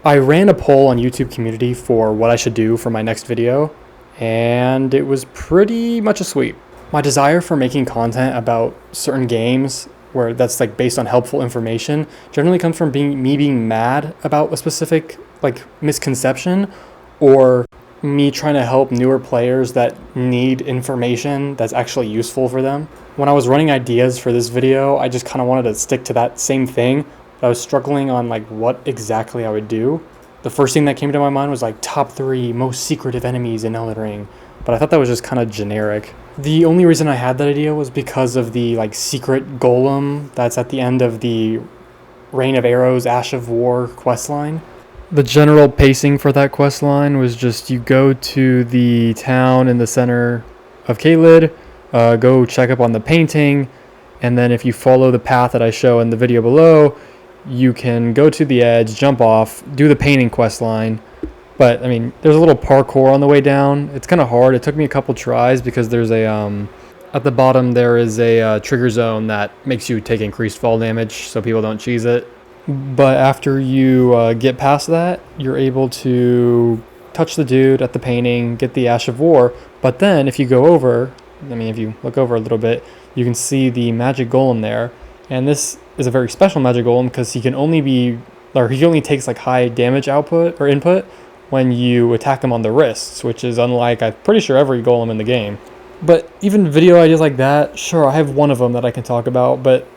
I ran a poll on YouTube community for what I should do for my next video, and it was pretty much a sweep. My desire for making content about certain games where that's like based on helpful information generally comes from me being mad about a specific like misconception, or me trying to help newer players that need information that's actually useful for them. When I was running ideas for this video, I just kind of wanted to stick to that same thing, but I was struggling on like what exactly I would do. The first thing that came to my mind was like top 3 most secretive enemies in Elden Ring, but I thought that was just kind of generic. The only reason I had that idea was because of the like secret golem that's at the end of the Rain of Arrows, Ash of War questline. The general pacing for that quest line was just you go to the town in the center of Caelid, go check up on the painting, and then if you follow the path that I show in the video below, you can go to the edge, jump off, do the painting quest line. But I mean, there's a little parkour on the way down. It's kind of hard. It took me a couple tries because there's a at the bottom there is a trigger zone that makes you take increased fall damage so people don't cheese it. But after you get past that, you're able to touch the dude at the painting, get the Ash of War. But then if you go over, if you look over a little bit, you can see the magic golem there. And this is a very special magic golem because he only takes like high damage output or input when you attack him on the wrists, which is unlike, I'm pretty sure, every golem in the game. But even video ideas like that, sure, I have one of them that I can talk about, but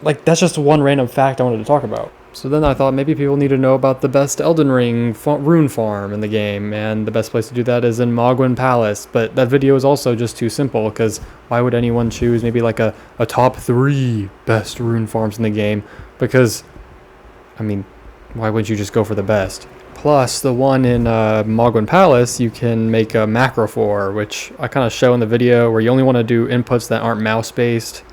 like that's just one random fact I wanted to talk about. So then I thought maybe people need to know about the best Elden Ring rune farm in the game, and the best place to do that is in Mogwin Palace. But that video is also just too simple, because why would anyone choose maybe like a top 3 best rune farms in the game? Because, why wouldn't you just go for the best? Plus, the one in Mogwin Palace, you can make a macro for, which I kind of show in the video, where you only want to do inputs that aren't mouse-based.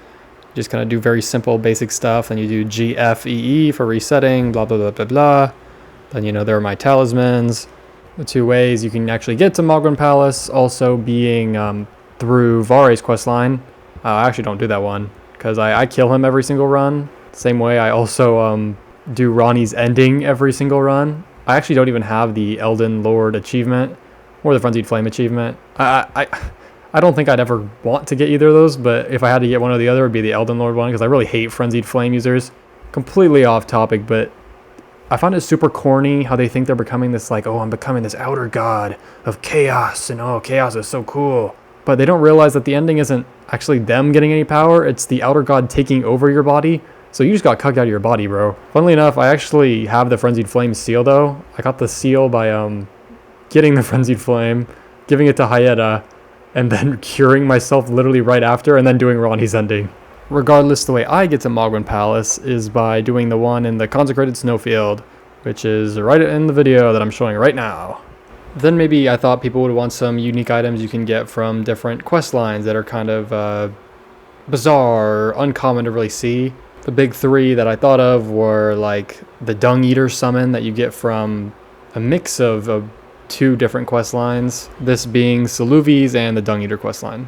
Just kind of do very simple, basic stuff. Then you do G, F, E, E for resetting, blah, blah, blah, blah, blah. Then, there are my talismans. The 2 ways you can actually get to Mogwin Palace, also being through Vare's questline. I actually don't do that one, because I kill him every single run. Same way I also do Ronnie's ending every single run. I actually don't even have the Elden Lord achievement, or the Frenzied Flame achievement. I don't think I'd ever want to get either of those, but if I had to get one or the other, it would be the Elden Lord one, because I really hate Frenzied Flame users. Completely off topic, but I find it super corny how they think they're becoming this like, oh, I'm becoming this outer god of chaos, and oh, chaos is so cool. But they don't realize that the ending isn't actually them getting any power, it's the outer god taking over your body. So you just got cucked out of your body, bro. Funnily enough, I actually have the Frenzied Flame seal, though. I got the seal by getting the Frenzied Flame, giving it to Hyetta, and then curing myself literally right after, and then doing Ronnie's ending. Regardless, the way I get to Mogwin Palace is by doing the one in the Consecrated Snowfield, which is right in the video that I'm showing right now. Then maybe I thought people would want some unique items you can get from different quest lines that are kind of bizarre or uncommon to really see. The big 3 that I thought of were like the Dung Eater summon that you get from a mix of 2 different quest lines, this being Saluvi's and the Dung Eater quest line.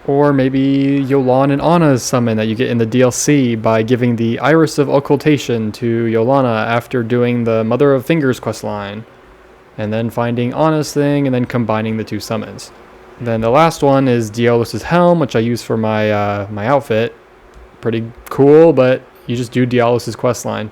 Or maybe Yolan and Anna's summon that you get in the DLC by giving the Iris of Occultation to Yolana after doing the Mother of Fingers quest line, and then finding Anna's thing and then combining the 2 summons. Then the last one is Dialos' Helm, which I use for my my outfit. Pretty cool, but you just do Dialos' quest line.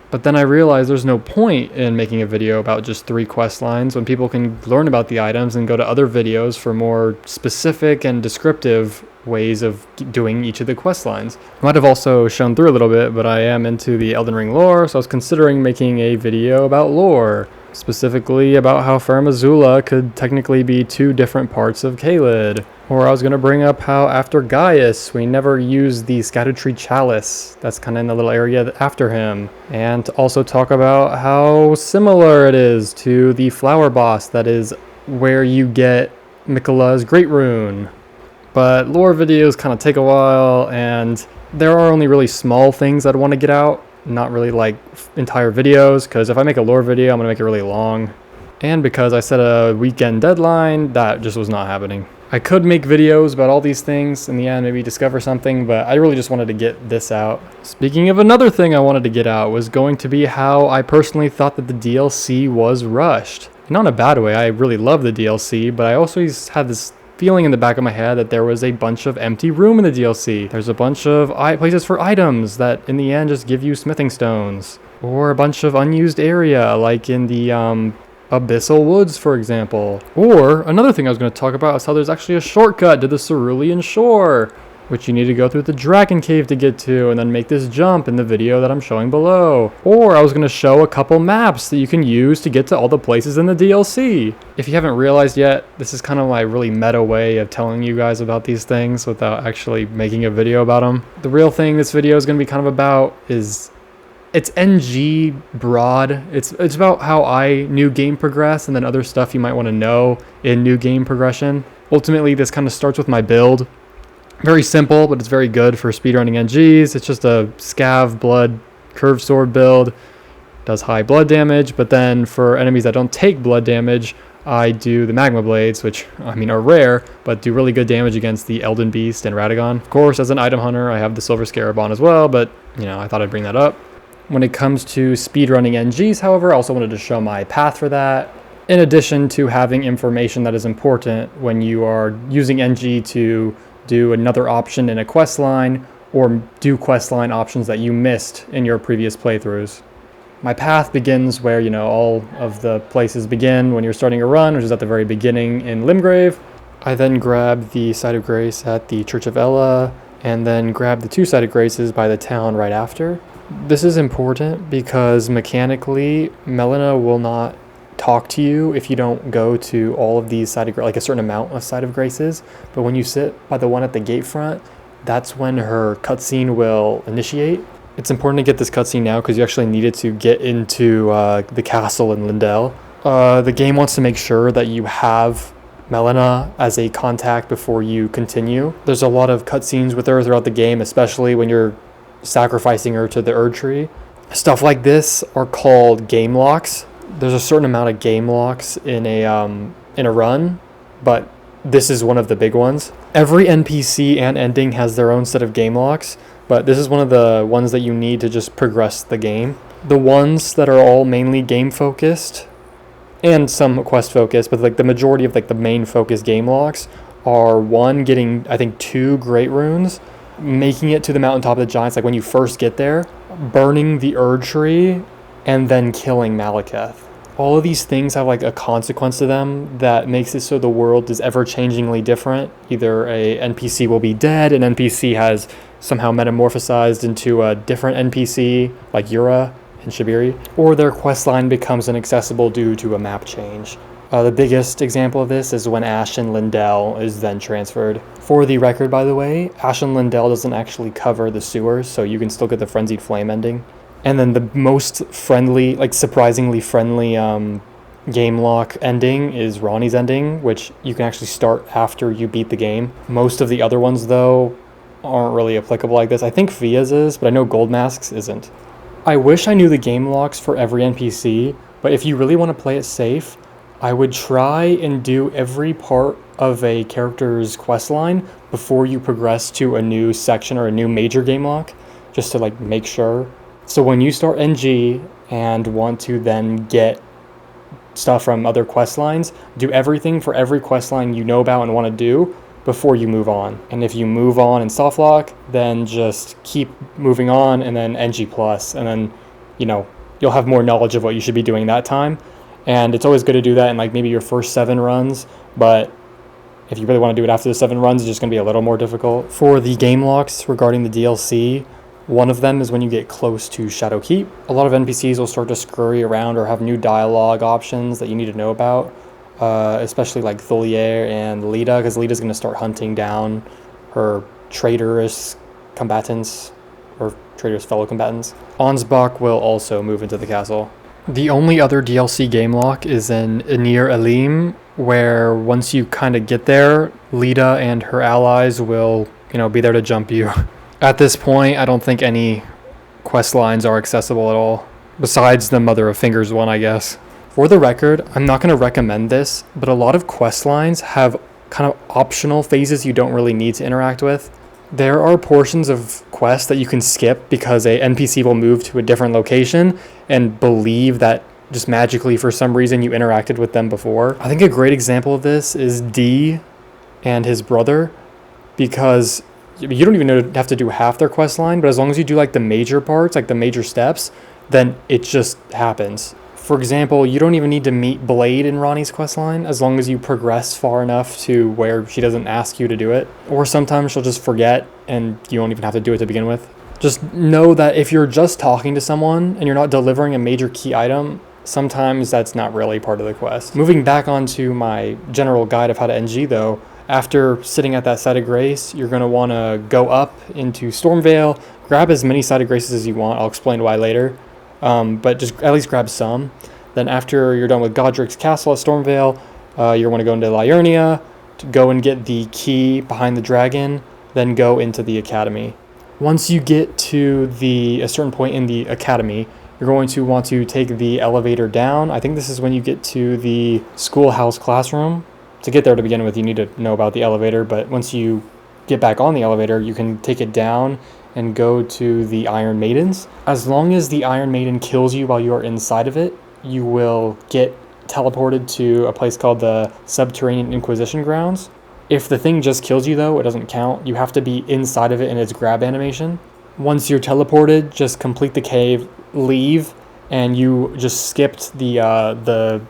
But then I realized there's no point in making a video about just 3 quest lines when people can learn about the items and go to other videos for more specific and descriptive ways of doing each of the quest lines. I might have also shown through a little bit, but I am into the Elden Ring lore, so I was considering making a video about lore, specifically about how Farum Azula could technically be 2 different parts of Caelid. Or I was going to bring up how after Gaius, we never used the Scattered Tree Chalice. That's kind of in the little area after him. And to also talk about how similar it is to the Flower Boss, that is where you get Miquella's Great Rune. But lore videos kind of take a while, and there are only really small things I'd want to get out, not really like entire videos, because if I make a lore video, I'm going to make it really long. And because I set a weekend deadline, that just was not happening. I could make videos about all these things in the end, maybe discover something, but I really just wanted to get this out. Speaking of another thing I wanted to get out was going to be how I personally thought that the DLC was rushed. Not in a bad way, I really love the DLC, but I also had this feeling in the back of my head that there was a bunch of empty room in the DLC. There's a bunch of places for items that in the end just give you smithing stones. Or a bunch of unused area, like in the Abyssal Woods, for example. Or another thing I was going to talk about is how there's actually a shortcut to the Cerulean Shore, which you need to go through the Dragon Cave to get to, and then make this jump in the video that I'm showing below. Or I was going to show a couple maps that you can use to get to all the places in the DLC. If you haven't realized yet, this is kind of my really meta way of telling you guys about these things without actually making a video about them. The real thing this video is going to be kind of about is it's NG broad. It's about how I new game progress and then other stuff you might want to know in new game progression. Ultimately, this kind of starts with my build. Very simple, but it's very good for speedrunning NGs. It's just a scav blood curved sword build. Does high blood damage, but then for enemies that don't take blood damage, I do the magma blades, which I mean are rare, but do really good damage against the Elden Beast and Radagon. Of course, as an item hunter, I have the Silver Scarab on as well, but I thought I'd bring that up. When it comes to speedrunning NGs, however, I also wanted to show my path for that, in addition to having information that is important when you are using NG to do another option in a quest line or do quest line options that you missed in your previous playthroughs. My path begins where, all of the places begin when you're starting a run, which is at the very beginning in Limgrave. I then grab the Site of Grace at the Church of Ella, and then grab the 2 Sided Graces by the town right after. This is important because mechanically, Melina will not talk to you if you don't go to all of these like a certain amount of Site of Graces. But when you sit by the one at the gate front, that's when her cutscene will initiate. It's important to get this cutscene now because you actually needed to get into the castle in Lindell. The game wants to make sure that you have Melina as a contact before you continue. There's a lot of cutscenes with her throughout the game, especially when you're sacrificing her to the Erd Tree. Stuff like this are called game locks. There's a certain amount of game locks in a run, but this is one of the big ones. Every NPC and ending has their own set of game locks, but this is one of the ones that you need to just progress the game. The ones that are all mainly game focused and some quest focused, but like the majority of like the main focus game locks are 1, getting I think 2 great runes, making it to the mountaintop of the giants, like when you first get there, burning the Erd Tree, and then killing Malekith. All of these things have like a consequence to them that makes it so the world is ever-changingly different. Either a NPC will be dead, an NPC has somehow metamorphosized into a different NPC, like Yura and Shabiri, or their questline becomes inaccessible due to a map change. The biggest example of this is when Ashen Lindell is then transferred. For the record, by the way, Ashen Lindell doesn't actually cover the sewers, so you can still get the Frenzied Flame ending. And then the most friendly, like surprisingly friendly game lock ending is Ronnie's ending, which you can actually start after you beat the game. Most of the other ones, though, aren't really applicable like this. I think Via's is, but I know Goldmask's isn't. I wish I knew the game locks for every NPC, but if you really want to play it safe, I would try and do every part of a character's quest line before you progress to a new section or a new major game lock, just to like make sure. So when you start NG and want to then get stuff from other quest lines, do everything for every quest line you know about and want to do before you move on. And if you move on in soft lock, then just keep moving on and then NG plus, and then you'll have more knowledge of what you should be doing that time. And it's always good to do that in like maybe your first 7 runs, but if you really want to do it after the 7 runs, it's just going to be a little more difficult. For the game locks regarding the DLC, one of them is when you get close to Shadow Keep. A lot of NPCs will start to scurry around or have new dialogue options that you need to know about, especially like Tholier and Lita, because Lita's going to start hunting down her traitorous combatants, or traitorous fellow combatants. Ansbach will also move into the castle. The only other DLC game lock is in Enir Elim, where once you kind of get there, Lita and her allies will, be there to jump you. At this point, I don't think any quest lines are accessible at all, besides the Mother of Fingers one, I guess. For the record, I'm not going to recommend this, but a lot of quest lines have kind of optional phases you don't really need to interact with. There are portions of quests that you can skip because a NPC will move to a different location and believe that just magically for some reason you interacted with them before. I think a great example of this is D and his brother, because you don't even have to do half their quest line, but as long as you do like the major parts, like the major steps, then it just happens. For example, you don't even need to meet Blade in Ronnie's questline as long as you progress far enough to where she doesn't ask you to do it. Or sometimes she'll just forget and you won't even have to do it to begin with. Just know that if you're just talking to someone and you're not delivering a major key item, sometimes that's not really part of the quest. Moving back onto my general guide of how to NG though, after sitting at that site of grace, you're going to want to go up into Stormvale, grab as many site of graces as you want. I'll explain why later. But just at least grab some. Then after you're done with Godric's castle at Stormvale, you want to go into Liurnia to go and get the key behind the dragon, then go into the academy. Once you get to a certain point in the academy, you're going to want to take the elevator down. I think this is when you get to the schoolhouse classroom. To get there to begin with, you need to know about the elevator, but once you get back on the elevator, you can take it down and go to the Iron Maidens. As long as the Iron Maiden kills you while you are inside of it, you will get teleported to a place called the Subterranean Inquisition Grounds. If the thing just kills you though, it doesn't count. You have to be inside of it in its grab animation. Once you're teleported, just complete the cave, leave, and you just skipped the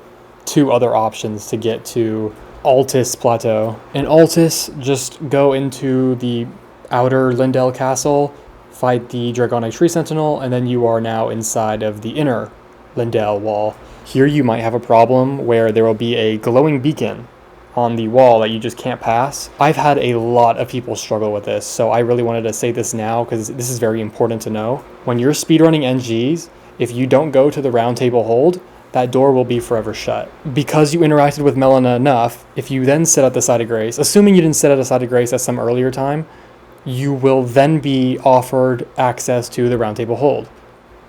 two other options to get to Altus Plateau. In Altus, just go into the outer Lindell Castle, fight the Dragonic Tree Sentinel, and then you are now inside of the inner Lindell wall. Here you might have a problem where there will be a glowing beacon on the wall that you just can't pass. I've had a lot of people struggle with this, so I really wanted to say this now because this is very important to know. When you're speedrunning NGs, if you don't go to the round table hold, that door will be forever shut. Because you interacted with Melina enough, if you then sit at the side of grace, assuming you didn't sit at the side of grace at some earlier time, you will then be offered access to the round table hold.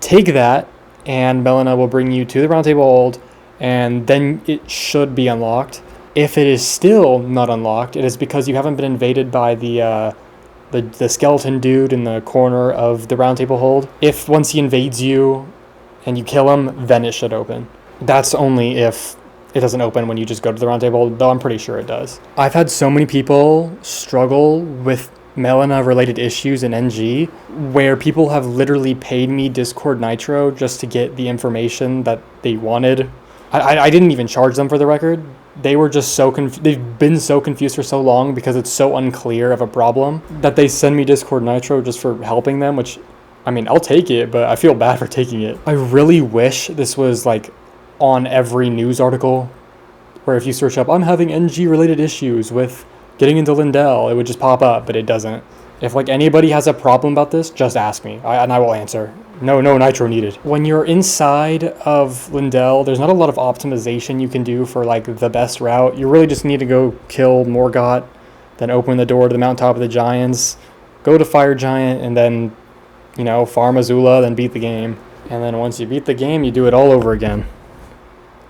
Take that, and Melina will bring you to the round table hold, and then it should be unlocked. If it is still not unlocked, it is because you haven't been invaded by the skeleton dude in the corner of the round table hold. If once he invades you and you kill him, then it should open. That's only if it doesn't open when you just go to the round table, though I'm pretty sure it does. I've had so many people struggle with Melina related issues in NG where people have literally paid me Discord Nitro just to get the information that they wanted. I didn't even charge them, for the record. They were just they've been so confused for so long because it's so unclear of a problem that they send me Discord Nitro just for helping them, which, I mean, I'll take it, but I feel bad for taking it. I really wish this was like on every news article where if you search up, I'm having NG related issues with getting into Lindell, it would just pop up, but it doesn't. If like anybody has a problem about this, just ask me and I will answer. No Nitro needed. When you're inside of Lindell, there's not a lot of optimization you can do for like the best route. You really just need to go kill Morgott, then open the door to the mountaintop of the giants, go to Fire Giant, and then, you know, farm Azula, then beat the game. And then once you beat the game, you do it all over again.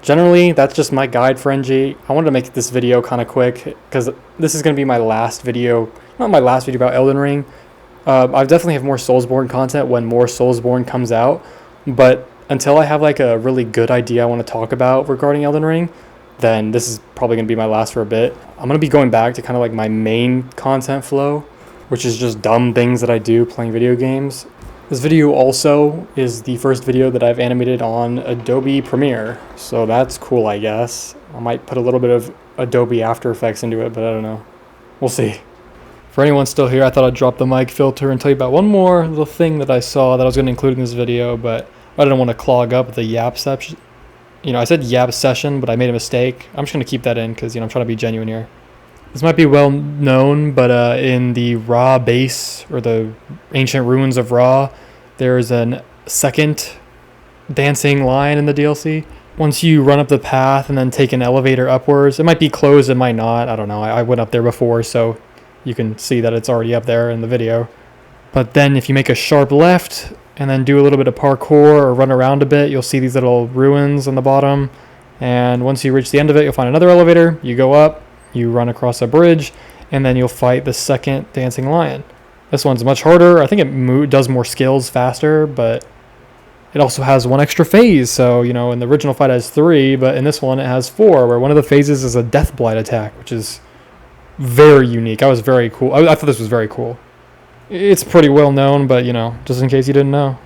Generally, that's just my guide for NG. I wanted to make this video kind of quick because this is going to be my last video. Not my last video about Elden Ring. I definitely have more Soulsborne content when more Soulsborne comes out. But until I have like a really good idea I want to talk about regarding Elden Ring, then this is probably going to be my last for a bit. I'm going to be going back to kind of like my main content flow, which is just dumb things that I do playing video games. This video also is the first video that I've animated on Adobe Premiere, so that's cool, I guess. I might put a little bit of Adobe After Effects into it, but I don't know. We'll see. For anyone still here, I thought I'd drop the mic filter and tell you about one more little thing that I saw that I was going to include in this video, but I didn't want to clog up the yap session. You know, I said yap session, but I made a mistake. I'm just going to keep that in because, you know, I'm trying to be genuine here. This might be well known, but in the Ra base, or the ancient ruins of Ra, there's a second dancing lion in the DLC. Once you run up the path and then take an elevator upwards, it might be closed, it might not, I don't know. I went up there before, so you can see that it's already up there in the video. But then if you make a sharp left and then do a little bit of parkour or run around a bit, you'll see these little ruins on the bottom. And once you reach the end of it, you'll find another elevator. You go up, You run across a bridge, and then you'll fight the second dancing lion. This one's much harder. I think it does more skills faster, but it also has one extra phase. So, you know, in the original fight it has 3, but in this one it has 4, where one of the phases is a death blight attack, which is very unique. I was very cool. I thought this was very cool. It's pretty well known, but, you know, just in case you didn't know.